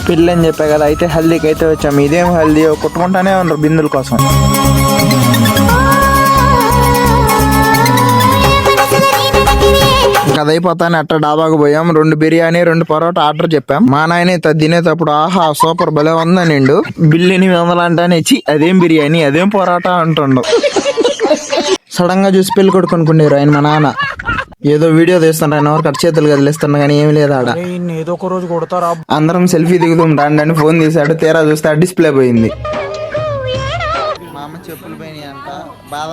పెళ్ళి అని చెప్పా కదా, అయితే హల్దీకి అయితే వచ్చాము. ఇదేం హల్దీ, కొట్టుకుంటానే ఉన్నారు బిందుల కోసం. అది అయిపోతానే అట్ట డాబాకు పోయాం. 2 బిర్యానీ 2 పరోటా ఆర్డర్ చెప్పాం. మా నాయన తినేటప్పుడు ఆహా సూపర్ భలే ఉందనిండు. బిల్లు 800 అంటానే ఇచ్చి అదేం బిర్యానీ అదేం పరోటా అంటుండు. సడన్ గా చూసి పెళ్లి కొడుకు అనుకునేరు ఆయన మా నాన్న. ఏదో వీడియో తీస్తుండ్రు, ఆయన ఎవరు కట్ చేతులు కదిలిస్తున్నా కానీ ఏమి లేదు ఆడ. ఏదో ఒక రోజు కొడతారా. అందరం సెల్ఫీ దిగుదాం రండి అని ఫోన్ తీసాడు. తీరా చూస్తే డిస్ప్లే పోయింది. మా అమ్మ చెప్పులు పోయినాయి అంట. బాధ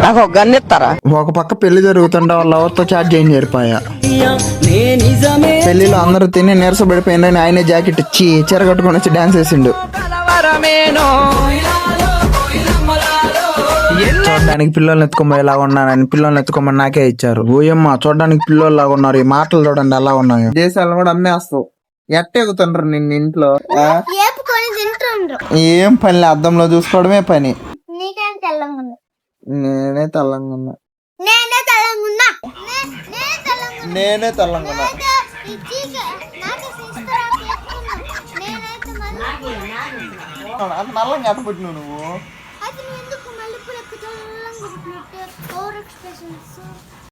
నాకు ఒక గన్ ఇస్తారా? ఒక పక్క పెళ్లి జరుగుతుంటే వాళ్ళ ఎవరితో చాట్ చేయని చేరిపోయా. పెళ్లిలో అందరూ తిని నీరసపడిపోయిందని ఆయనే జాకెట్ ఇచ్చి చీర కట్టుకొని వచ్చి డాన్స్ వేసిండు. చూడడానికి పిల్లల్ని ఎత్తుకోమోయేలాగా ఉన్నానని పిల్లల్ని ఎత్తుకోమని నాకే ఇచ్చారు. ఓయమ్మ చూడడానికి పిల్లల్లాగా ఉన్నారు. ఈ మాటలు చూడండి ఎలా ఉన్నాయో. దేశాలను కూడా అమ్మేస్తావు. ఎట్టెగుతుండ్రు నిన్ను ఇంట్లో. ఏం పని అద్దంలో చూసుకోవడమే పని. నేనే తెల్లంగా ఉన్నా. నల్లంగా ఎట్టబుట్టినావు నువ్వు.